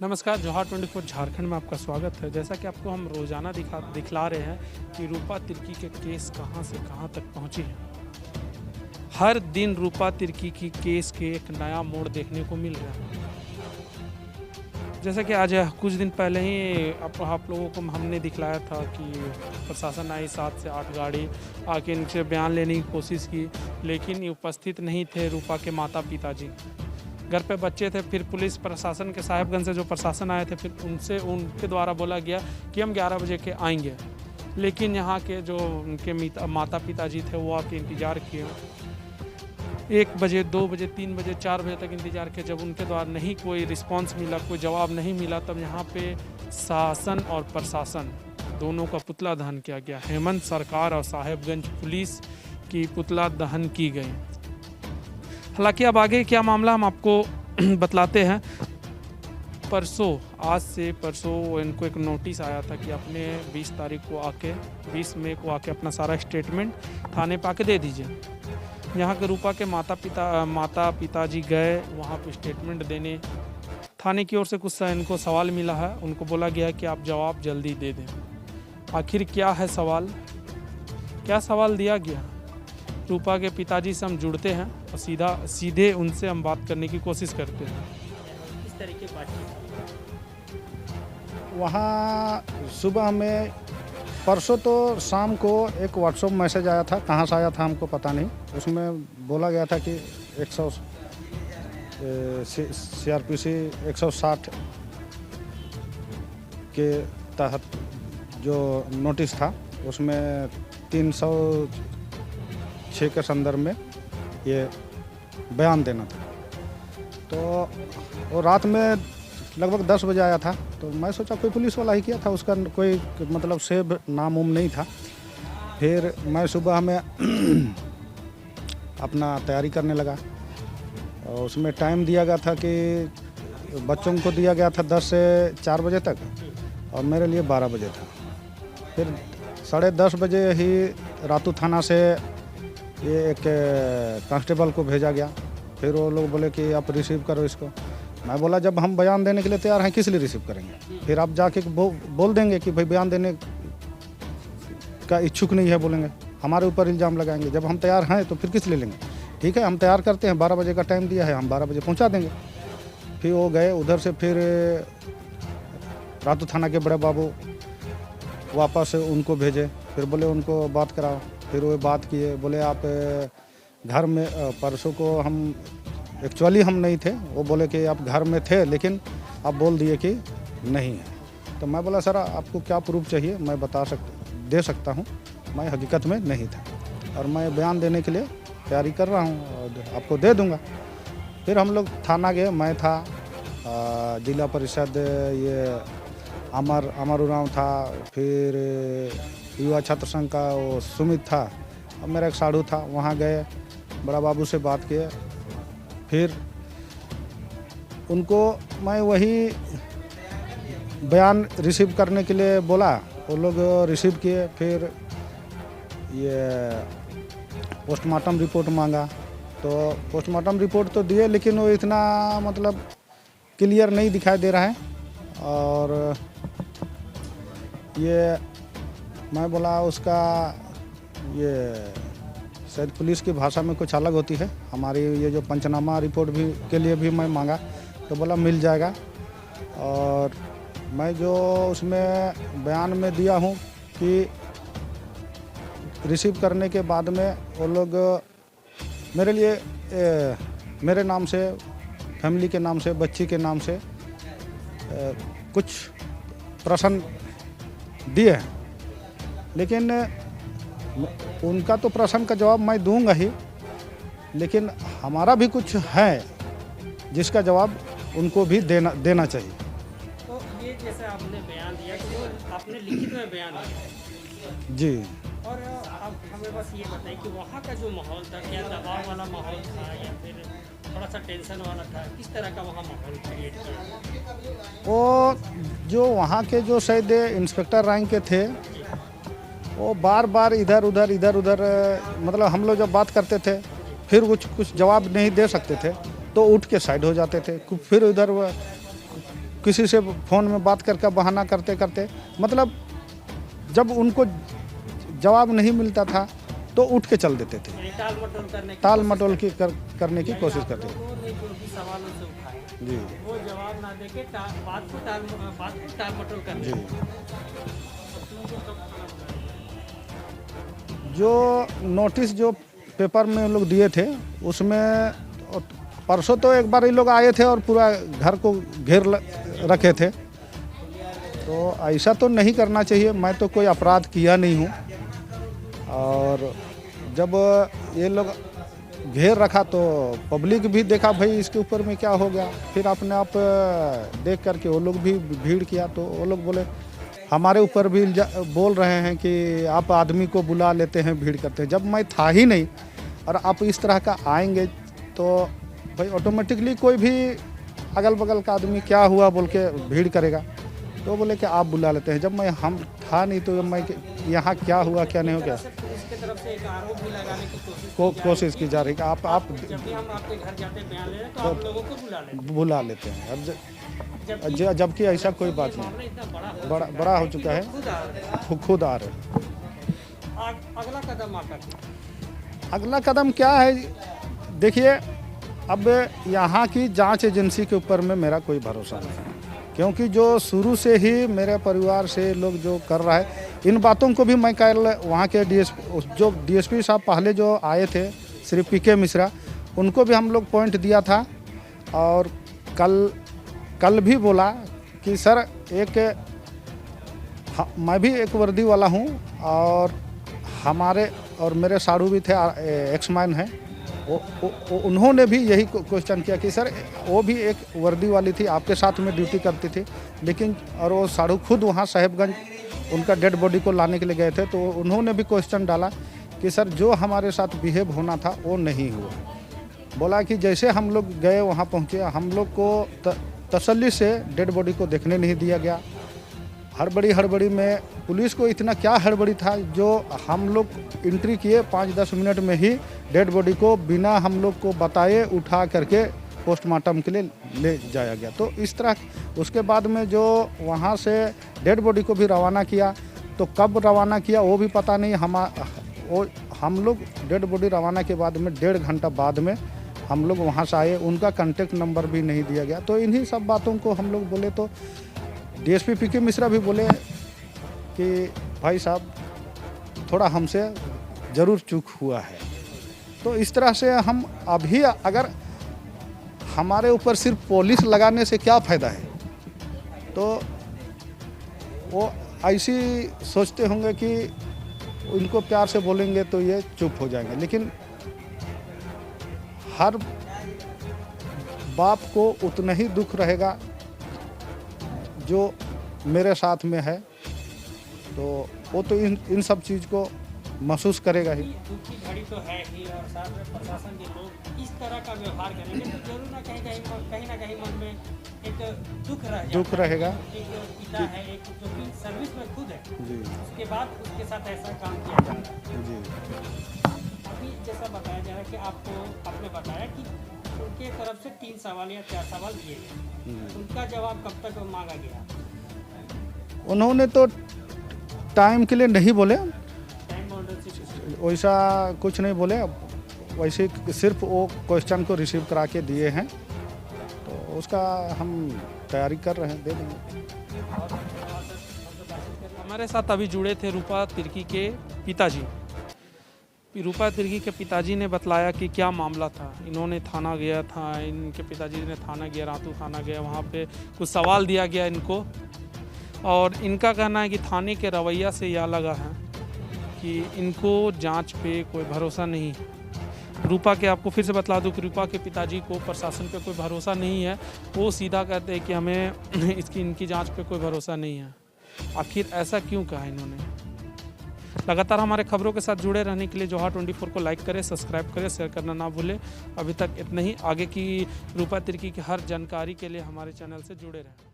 नमस्कार, जोहार 24 झारखंड में आपका स्वागत है। जैसा कि आपको हम रोज़ाना दिखला रहे हैं कि रूपा तिर्की के केस कहां से कहां तक पहुंची है। हर दिन रूपा तिर्की की केस के एक नया मोड़ देखने को मिल रहा है। जैसा कि आज कुछ दिन पहले ही आप लोगों को हमने दिखलाया था कि प्रशासन आई 7 से 8 गाड़ी आके इनसे बयान लेने की कोशिश की, लेकिन ये उपस्थित नहीं थे रूपा के माता पिताजी। घर पे बच्चे थे। फिर पुलिस प्रशासन के साहिबगंज से जो प्रशासन आए थे, फिर उनके द्वारा बोला गया कि हम 11 बजे के आएंगे, लेकिन यहाँ के जो उनके माता पिताजी थे वो आके इंतज़ार किए। 1 बजे, 2 बजे, 3 बजे, 4 बजे तक इंतज़ार किया। जब उनके द्वारा नहीं कोई रिस्पांस मिला, कोई जवाब नहीं मिला, तब यहाँ पे शासन और प्रशासन दोनों का पुतला दहन किया गया। हेमंत सरकार और साहिबगंज पुलिस की पुतला दहन की गई। हालांकि अब आगे क्या मामला हम आपको बतलाते हैं। आज से परसों इनको एक नोटिस आया था कि अपने 20 मई को आके अपना सारा स्टेटमेंट थाने पे आके दे दीजिए। यहाँ के रूपा के माता पिताजी गए वहाँ पे स्टेटमेंट देने। थाने की ओर से कुछ इनको सवाल मिला है। उनको बोला गया है कि आप जवाब जल्दी दे दें। आखिर क्या है सवाल, क्या सवाल दिया गया? रूपा के पिताजी से हम जुड़ते हैं और सीधे उनसे हम बात करने की कोशिश करते हैं। किस तरह की बातचीत? वहाँ सुबह में परसों तो शाम को एक व्हाट्सएप मैसेज आया था, कहाँ से आया था हमको पता नहीं। उसमें बोला गया था कि 100 CRPC 160 के तहत जो नोटिस था उसमें 306 के संदर्भ में ये बयान देना था। तो वो रात में लगभग 10 बजे आया था। तो मैं सोचा कोई पुलिस वाला ही किया था, उसका कोई मतलब सेव नाम उम नहीं था। फिर मैं सुबह में अपना तैयारी करने लगा और उसमें टाइम दिया गया था कि बच्चों को दिया गया था 10 से 4 बजे तक और मेरे लिए 12 बजे था। फिर 10:30 बजे ही रातू थाना से ये एक कांस्टेबल को भेजा गया। फिर वो लोग बोले कि आप रिसीव करो इसको। मैं बोला जब हम बयान देने के लिए तैयार हैं किस लिए रिसीव करेंगे? फिर आप जाके बोल देंगे कि भाई बयान देने का इच्छुक नहीं है, बोलेंगे हमारे ऊपर इल्ज़ाम लगाएंगे। जब हम तैयार हैं तो फिर किस लिए लेंगे? ठीक है, हम तैयार करते हैं, 12 बजे का टाइम दिया है, हम 12 बजे पहुंचा देंगे। फिर वो गए उधर से। फिर रातू थाना के बड़े बाबू वापस उनको भेजे। फिर बोले उनको बात कराओ। फिर वो बात किए, बोले आप घर में परसों को हम एक्चुअली हम नहीं थे। वो बोले कि आप घर में थे लेकिन आप बोल दिए कि नहीं है। तो मैं बोला सर आपको क्या प्रूफ चाहिए, मैं दे सकता हूँ, मैं हकीकत में नहीं था और मैं बयान देने के लिए तैयारी कर रहा हूँ और आपको दे दूँगा। फिर हम लोग थाना गए, मैं था, जिला परिषद ये अमर उरांव था, फिर युवा छात्र संघ का वो सुमित था और मेरा एक साधु था। वहाँ गए, बड़ा बाबू से बात किए। फिर उनको मैं वही बयान रिसीव करने के लिए बोला, वो लोग रिसीव किए। फिर ये पोस्टमार्टम रिपोर्ट मांगा, तो पोस्टमार्टम रिपोर्ट तो दिए लेकिन वो इतना मतलब क्लियर नहीं दिखाई दे रहा है। और ये मैं बोला उसका ये शायद पुलिस की भाषा में कुछ अलग होती है। हमारी ये जो पंचनामा रिपोर्ट भी के लिए भी मैं मांगा तो बोला मिल जाएगा। और मैं जो उसमें बयान में दिया हूँ कि रिसीव करने के बाद में वो लोग मेरे लिए मेरे नाम से, फैमिली के नाम से, बच्ची के नाम से कुछ प्रश्न दिए हैं, लेकिन उनका तो प्रश्न का जवाब मैं दूंगा ही, लेकिन हमारा भी कुछ है जिसका जवाब उनको भी देना चाहिए। तो ये जैसे आपने बयान दिया तो आपने लिखित में बयान दिया जी। और अब हमें बस ये बताइए कि वहाँ का जो माहौल था, क्या दबाव वाला माहौल था या फिर थोड़ा सा टेंशन वाला था? किस तरह का वहाँ माहौल क्रिएट किया? वो जो वहाँ के जो शायद इंस्पेक्टर रैंक के थे वो बार बार इधर उधर मतलब हम लोग जब बात करते थे फिर कुछ जवाब नहीं दे सकते थे तो उठ के साइड हो जाते थे। फिर उधर किसी से फ़ोन में बात करके बहाना करते करते, मतलब जब उनको जवाब नहीं मिलता था तो उठ के चल देते थे, यानी टाल मटोल करने की टाल मटोल की करने की कोशिश करते थे। लोगों ने जो भी सवाल उनसे उठाए जी वो जवाब ना देके बात को टाल मटोल करने जी। की। जो नोटिस जो पेपर में लोग दिए थे उसमें परसों तो एक बार ये लोग आए थे और पूरा घर को रखे थे, तो ऐसा तो नहीं करना चाहिए। मैं तो कोई अपराध किया नहीं हूँ, और जब ये लोग घेर रखा तो पब्लिक भी देखा भाई इसके ऊपर में क्या हो गया, फिर अपने आप देख करके वो लोग भी भीड़ किया, तो वो लोग बोले हमारे ऊपर भी बोल रहे हैं कि आप आदमी को बुला लेते हैं, भीड़ करते हैं। जब मैं था ही नहीं और आप इस तरह का आएंगे तो भाई ऑटोमेटिकली कोई भी अगल बगल का आदमी क्या हुआ बोल के भीड़ करेगा, तो बोले कि आप बुला लेते हैं। जब मैं हम था नहीं तो मैं यहाँ क्या हुआ क्या नहीं हो गया, पुलिस की तरफ से एक आरोप भी लगाने की कोशिश की जा रही है कि आप जब भी हम आपके घर जाते बयान लेने तो आप लोगों को बुला लेते हैं, और जबकि ऐसा कोई बात नहीं, मामला इतना बड़ा हो चुका है, खुद आ रहे हैं। अगला कदम आपका अगला कदम क्या है, देखिए अब यहाँ की जांच एजेंसी के ऊपर में मेरा कोई भरोसा नहीं है, क्योंकि जो शुरू से ही मेरे परिवार से लोग जो कर रहा है, इन बातों को भी मैं कल वहाँ के डीएसपी साहब पहले जो आए थे श्री पीके मिश्रा, उनको भी हम लोग पॉइंट दिया था, और कल भी बोला कि सर मैं भी एक वर्दी वाला हूँ, और मेरे साड़ू भी थे, एक्समैन हैं, उन्होंने भी यही क्वेश्चन किया कि सर वो भी एक वर्दी वाली थी, आपके साथ में ड्यूटी करती थी, लेकिन और वो साड़ू खुद वहाँ साहेबगंज उनका डेड बॉडी को लाने के लिए गए थे, तो उन्होंने भी क्वेश्चन डाला कि सर जो हमारे साथ बिहेव होना था वो नहीं हुआ। बोला कि जैसे हम लोग गए वहाँ पहुँचे, हम लोग को तसल्ली से डेड बॉडी को देखने नहीं दिया गया। हड़बड़ी में पुलिस को इतना क्या हड़बड़ी था, जो हम लोग एंट्री किए 5-10 मिनट में ही डेड बॉडी को बिना हम लोग को बताए उठा करके पोस्टमार्टम के लिए ले जाया गया। तो इस तरह उसके बाद में जो वहाँ से डेड बॉडी को भी रवाना किया, तो कब रवाना किया वो भी पता नहीं। हम लोग डेड बॉडी रवाना के बाद में 1.5 घंटा बाद में हम लोग वहाँ से आए, उनका कांटेक्ट नंबर भी नहीं दिया गया। तो इन्हीं सब बातों को हम लोग बोले, तो डीएसपी पीके मिश्रा भी बोले कि भाई साहब थोड़ा हमसे ज़रूर चूक हुआ है। तो इस तरह से हम अभी अगर हमारे ऊपर सिर्फ पुलिस लगाने से क्या फ़ायदा है, तो वो ऐसी सोचते होंगे कि उनको प्यार से बोलेंगे तो ये चुप हो जाएंगे, लेकिन हर बाप को उतना ही दुख रहेगा जो मेरे साथ में है, तो वो तो इन सब चीज़ को महसूस करेगा ही। दुख की घड़ी तो है ही, और साथ में प्रशासन के लोग इस तरह का व्यवहार करेंगे तो जरूर कहीं ना कहीं मन में एक दुख रहेगा। एक पिता है, एक जो कि सर्विस में खुद है जी, उसके बाद उसके साथ ऐसा काम किया जाता है। जी। अभी जैसा बताया जा रहा है कि आपने बताया कि उनके तरफ से 3 सवाल या 4 सवाल दिए गए, उनका जवाब कब तक मांगा गया? उन्होंने तो टाइम के लिए नहीं बोले, टाइम बाउंड्री से वैसा कुछ नहीं बोले, वैसे सिर्फ वो क्वेश्चन को रिसीव करा के दिए हैं, तो उसका हम तैयारी कर रहे हैं, दे देंगे। हमारे साथ अभी जुड़े थे रूपा तिर्की के पिताजी। रूपा तिर्की के पिताजी ने बतलाया कि क्या मामला था। इन्होंने थाना गया था, इनके पिताजी ने थाना गया, रातू थाना गया, वहाँ पे कुछ सवाल दिया गया इनको, और इनका कहना है कि थाने के रवैया से यह लगा है कि इनको जांच पे कोई भरोसा नहीं है। रूपा के आपको फिर से बतला दूं कि रूपा के पिताजी को प्रशासन पे कोई भरोसा नहीं है। वो सीधा कहते हैं कि हमें इनकी जांच पे कोई भरोसा नहीं है। आखिर ऐसा क्यों कहा इन्होंने? लगातार हमारे खबरों के साथ जुड़े रहने के लिए जोहा 24 को लाइक करें, सब्सक्राइब करें, शेयर करना ना भूलें। अभी तक इतना ही। आगे की रूपा तिर्की की हर जानकारी के लिए हमारे चैनल से जुड़े रहें।